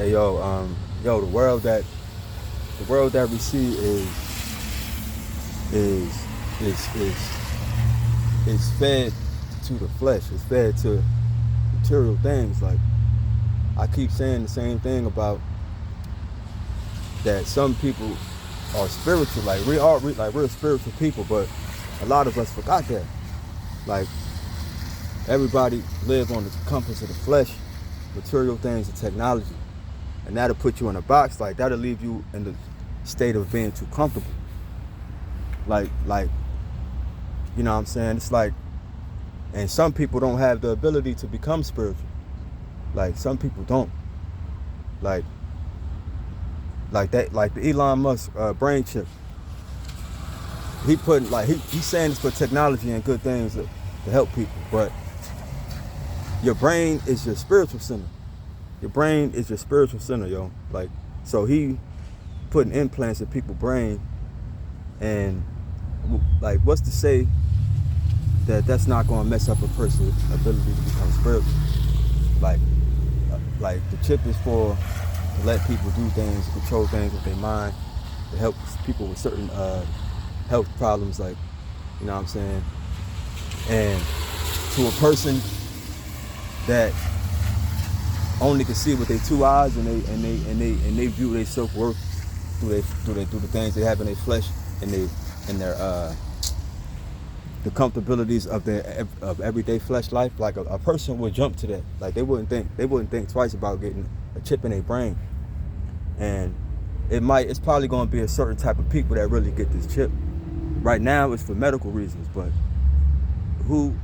Yo, the world that we see is is fed to the flesh. It's fed to material things. Like I keep saying the same thing about that. Some people are spiritual. Like we're spiritual people, but a lot of us forgot that. Like everybody live on the compass of the flesh, material things, and technology. And that'll put you in a box. Like that'll leave you in the state of being too comfortable. Like, you know what I'm saying? It's like, and some people don't have the ability to become spiritual. Like some people don't. Like that, like the Elon Musk brain chip. He putting he's saying it's for technology and good things to help people, but your brain is your spiritual center. Your brain is your spiritual center, yo. Like, so he putting implants in people's brain, and like, what's to say that that's not going to mess up a person's ability to become spiritual? Like the chip is for to let people do things, control things with their mind, to help people with certain health problems, like, you know what I'm saying? And to a person that only can see with their two eyes, and they view their self-worth through the things they have in their flesh and their the comfortabilities of everyday flesh life. Like a person would jump to that. Like they wouldn't think twice about getting a chip in their brain. And it's probably going to be a certain type of people that really get this chip. Right now it's for medical reasons, but who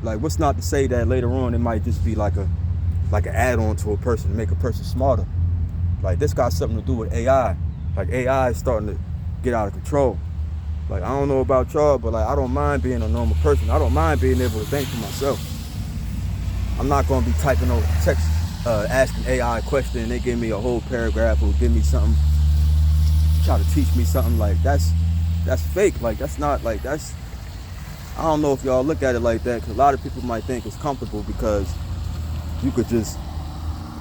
like, what's not to say that later on it might just be like an add-on to a person to make a person smarter. Like this got something to do with AI. Like AI is starting to get out of control. Like I don't know about y'all, but like I don't mind being a normal person. I don't mind being able to think for myself. I'm not gonna be typing over text, asking AI a question and they give me a whole paragraph or give me something, try to teach me something. Like that's fake. Like that's not, like that's, I don't know if y'all look at it like that, because a lot of people might think it's comfortable because you could just,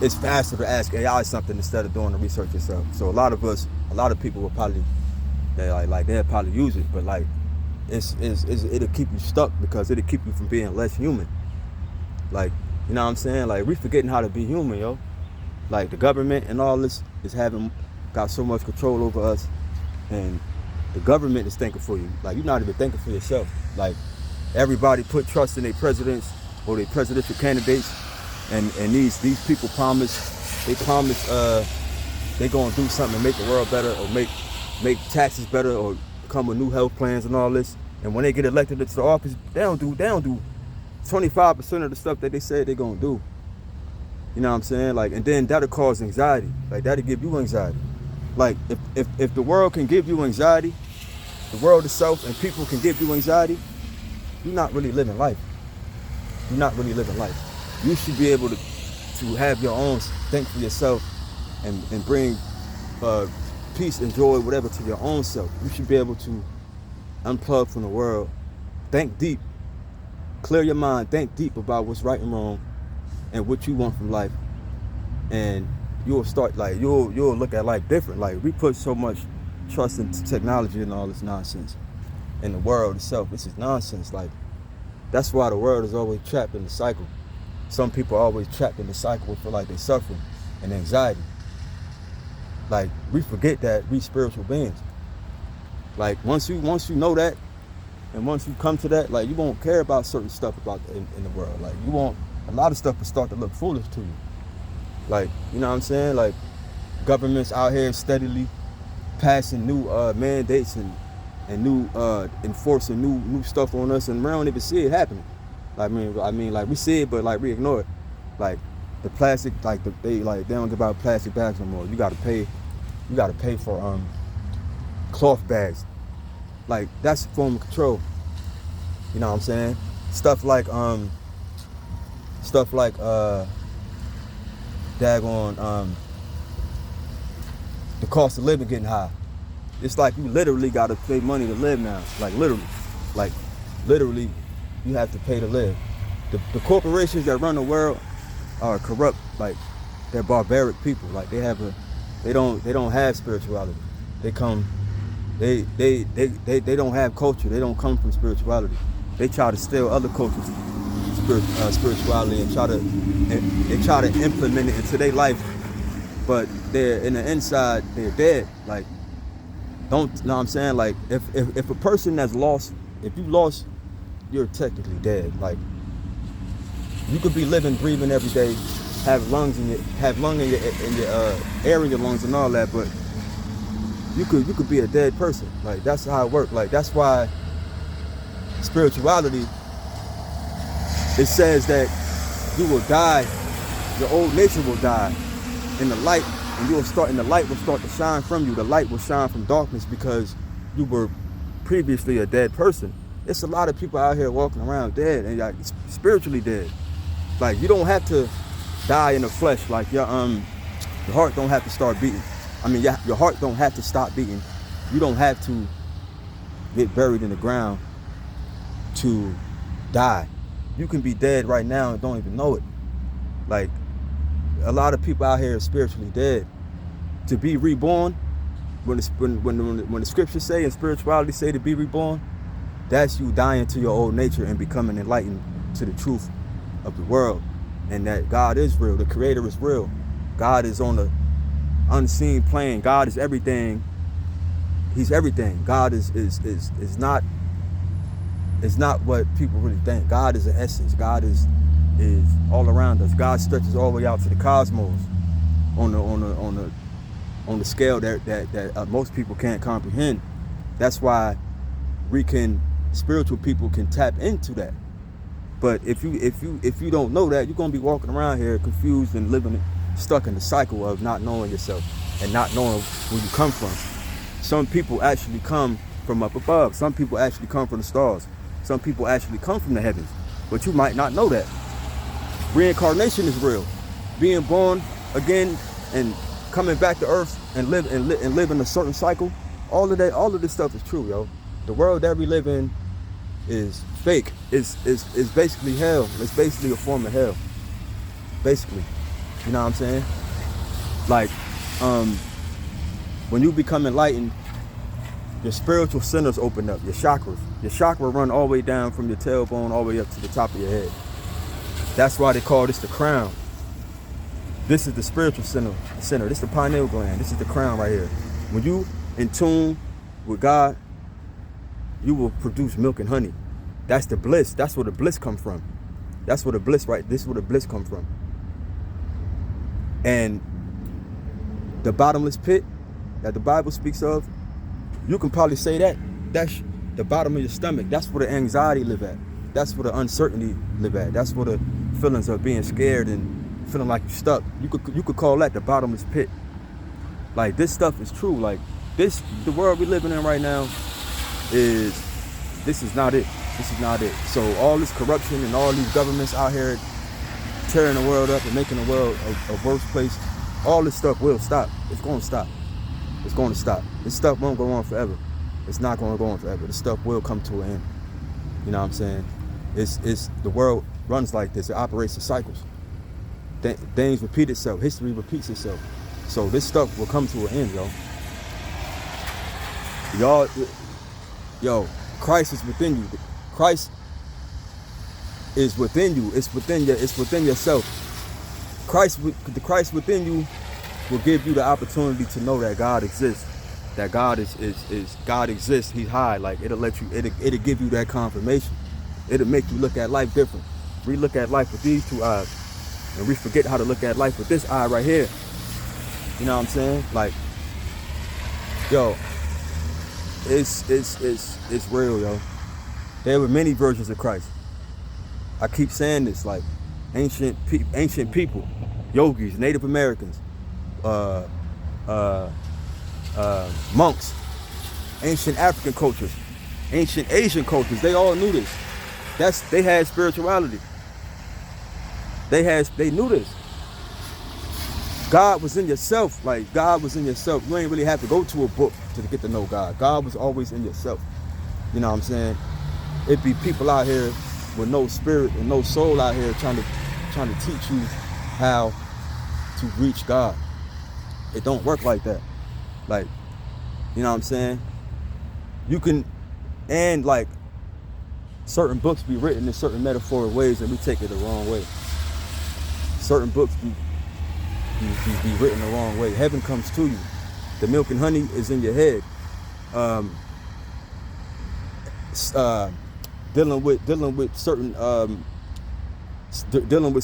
it's faster to ask AI something instead of doing the research yourself. So a lot of people will probably, they'll probably use it, but like it'll keep you stuck because it'll keep you from being less human. Like, you know what I'm saying? Like we forgetting how to be human, yo. Like the government and all this is got so much control over us, and the government is thinking for you. Like you're not even thinking for yourself. Like everybody put trust in their presidents or their presidential candidates, and these people promise they gonna do something to make the world better, or make taxes better, or come with new health plans and all this. And when they get elected into the office, they don't do 25% of the stuff that they said they're gonna do. You know what I'm saying? Like, and then that'll cause anxiety. Like that'll give you anxiety. Like if the world can give you anxiety, the world itself and people can give you anxiety, you're not really living life. You're not really living life. You should be able to have your own, think for yourself, and bring peace and joy, whatever, to your own self. You should be able to unplug from the world, think deep, clear your mind, think deep about what's right and wrong and what you want from life. And you'll start, like, you'll look at life different. Like, we put so much trust into technology and all this nonsense in the world itself. This is nonsense. Like, that's why the world is always trapped in the cycle. Some people are always trapped in the cycle, feel like they're suffering and anxiety. Like, we forget that we spiritual beings. Like, once you know that, and once you come to that, like, you won't care about certain stuff in the world. Like, you won't, a lot of stuff will start to look foolish to you. Like, you know what I'm saying? Like, governments out here steadily passing new mandates and new enforcing new stuff on us, and we don't even see it happening. I mean, like, we see it, but like we ignore it. Like the plastic, they don't give out plastic bags no more. You gotta pay for cloth bags. Like, that's a form of control. You know what I'm saying? Stuff like daggone the cost of living getting high. It's like you literally gotta pay money to live now. Like literally, you have to pay to live. The corporations that run the world are corrupt. Like, they're barbaric people. Like they don't have spirituality. They don't have culture. They don't come from spirituality. They try to steal other cultures' spirituality and try to implement it into their life, but they're in the inside, they're dead. Like, don't know what I'm saying? Like, if a person that's lost, if you lost, you're technically dead. Like, you could be living, breathing every day, have lung in your air in your lungs and all that, but you could be a dead person. Like, that's how it works. Like, that's why spirituality, it says that you will die, your old nature will die in the light, and the light will start to shine from you. The light will shine from darkness because you were previously a dead person. It's a lot of people out here walking around dead and like spiritually dead. Like, you don't have to die in the flesh. Like, your heart don't have to start beating. I mean, your heart don't have to stop beating. You don't have to get buried in the ground to die. You can be dead right now and don't even know it. Like, a lot of people out here are spiritually dead. To be reborn, when the scriptures say and spirituality say to be reborn, that's you dying to your old nature and becoming enlightened to the truth of the world, and that God is real. The Creator is real. God is on the unseen plane. God is everything. He's everything. God is not what people really think. God is an essence. God is all around us. God stretches all the way out to the cosmos on the scale that most people can't comprehend. That's why spiritual people can tap into that. But if you don't know that, you're gonna be walking around here confused and stuck in the cycle of not knowing yourself and not knowing where you come from. Some people actually come from up above. Some people actually come from the stars. Some people actually come from the heavens, but you might not know that. Reincarnation is real. Being born again and coming back to earth and live in a certain cycle. All of this stuff is true, yo. The world that we live in is fake. It's basically hell. It's basically a form of hell. Basically. You know what I'm saying? Like, when you become enlightened, your spiritual centers open up, your chakras. Your chakra run all the way down from your tailbone all the way up to the top of your head. That's why they call this the crown. This is the spiritual center. This is the pineal gland. This is the crown right here. When you in tune with God, you will produce milk and honey. That's the bliss. That's where the bliss come from. That's where the bliss, right? This is where the bliss come from. And the bottomless pit that the Bible speaks of, you can probably say that's the bottom of your stomach. That's where the anxiety live at. That's where the uncertainty live at. That's where the feelings of being scared and feeling like you're stuck. You could call that the bottomless pit. Like, this stuff is true. Like, the world we living in right now this is not it. This is not it. So all this corruption and all these governments out here tearing the world up and making the world a worse place, all this stuff will stop. It's going to stop. It's going to stop. This stuff won't go on forever. It's not going to go on forever. This stuff will come to an end. You know what I'm saying? It's the world runs like this. It operates in cycles. Things repeat itself. History repeats itself. So this stuff will come to an end, yo. Christ is within you. Christ is within you. It's within yourself. The Christ within you will give you the opportunity to know that God exists. That God God exists. He's high. Like, it'll give you that confirmation. It'll make you look at life different. We look at life with these two eyes, and we forget how to look at life with this eye right here. You know what I'm saying? Like, yo, it's real, yo. There were many versions of Christ. I keep saying this, like, ancient people, yogis, Native Americans, monks, ancient African cultures, ancient Asian cultures. They all knew this. They had spirituality. They knew this. God was in yourself. Like, God was in yourself. You ain't really have to go to a book to get to know God. God was always in yourself. You know what I'm saying? It be people out here with no spirit and no soul out here trying to teach you how to reach God. It don't work like that. Like, you know what I'm saying? You can, and like, certain books be written in certain metaphorical ways and we take it the wrong way. Certain books be written the wrong way. Heaven comes to you. The milk and honey is in your head. Dealing with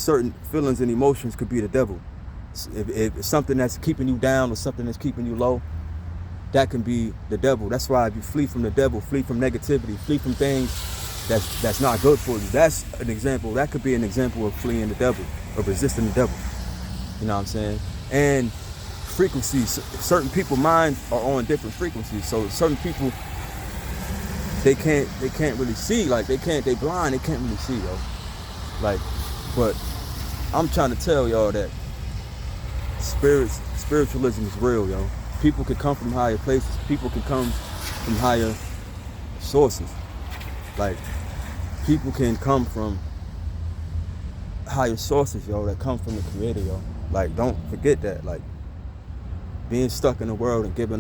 certain feelings and emotions could be the devil. If something that's keeping you down or something that's keeping you low, that can be the devil. That's why if you flee from the devil, flee from negativity, flee from things that's not good for you. That's an example. That could be an example of fleeing the devil, of resisting the devil. You know what I'm saying? And frequencies. Certain people's minds are on different frequencies. So certain people, they can't really see. Like they blind. They can't really see, yo. Like, but I'm trying to tell y'all that spiritualism is real, yo. People can come from higher places. People can come from higher sources. Like, people can come from higher sources, yo, that come from the Creator, yo. Like, don't forget that. Like, being stuck in the world and giving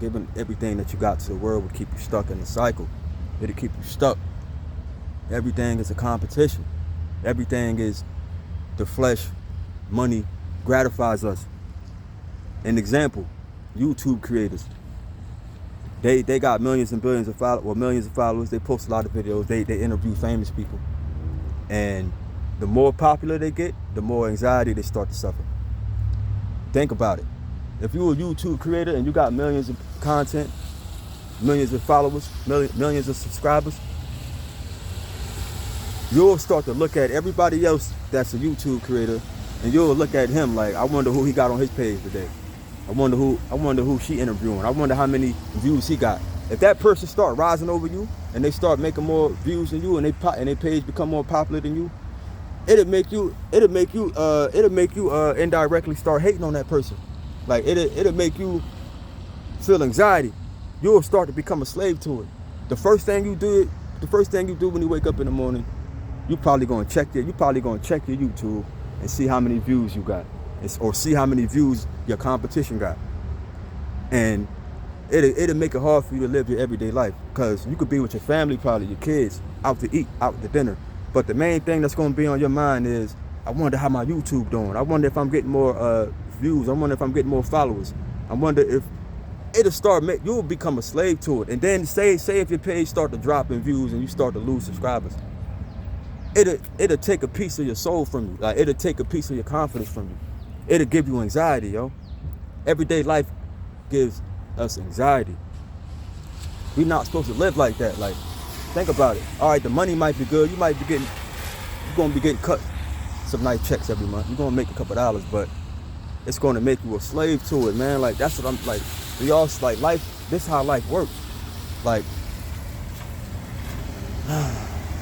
giving everything that you got to the world would keep you stuck in the cycle. It'll keep you stuck. Everything is a competition. Everything is the flesh. Money gratifies us. An example, YouTube creators. They got millions and billions of followers. They post a lot of videos. They interview famous people. And the more popular they get, the more anxiety they start to suffer. Think about it. If you're a YouTube creator and you got millions of content, millions of followers, millions of subscribers, you'll start to look at everybody else that's a YouTube creator, and you'll look at him like, I wonder who he got on his page today. I wonder who she interviewing. I wonder how many views he got. If that person start rising over you and they start making more views than you and their page become more popular than you, it'll make you indirectly start hating on that person. Like it'll make you feel anxiety. You'll start to become a slave to it. The first thing you do when you wake up in the morning, you're probably gonna check your YouTube and see how many views you got, or see how many views your competition got. And it'll make it hard for you to live your everyday life, because you could be with your family, probably your kids, out to eat, out to dinner. But the main thing that's gonna be on your mind is, I wonder how my YouTube doing. I wonder if I'm getting more views. I wonder if I'm getting more followers. I wonder if you'll become a slave to it. And then say if your page start to drop in views and you start to lose subscribers, it'll take a piece of your soul from you. Like, it'll take a piece of your confidence from you. It'll give you anxiety, yo. Everyday life gives us anxiety. We're not supposed to live like that. Like, think about it. All right, the money might be good. You're gonna be getting cut some nice checks every month. You're gonna make a couple dollars, but it's gonna make you a slave to it, man. Like, that's what I'm like. We all like life. This is how life works. Like,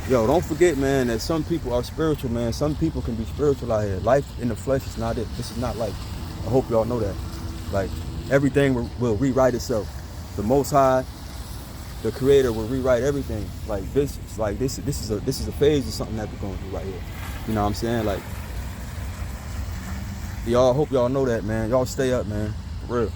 yo, don't forget, man, that some people are spiritual, man. Some people can be spiritual out here. Life in the flesh is not it. This is not life. I hope y'all know that. Like, everything will rewrite itself. The Most High, the Creator, will rewrite everything. Like, this is a phase of something that we're going through right here. You know what I'm saying? Like, y'all, hope y'all know that, man. Y'all stay up, man. For real.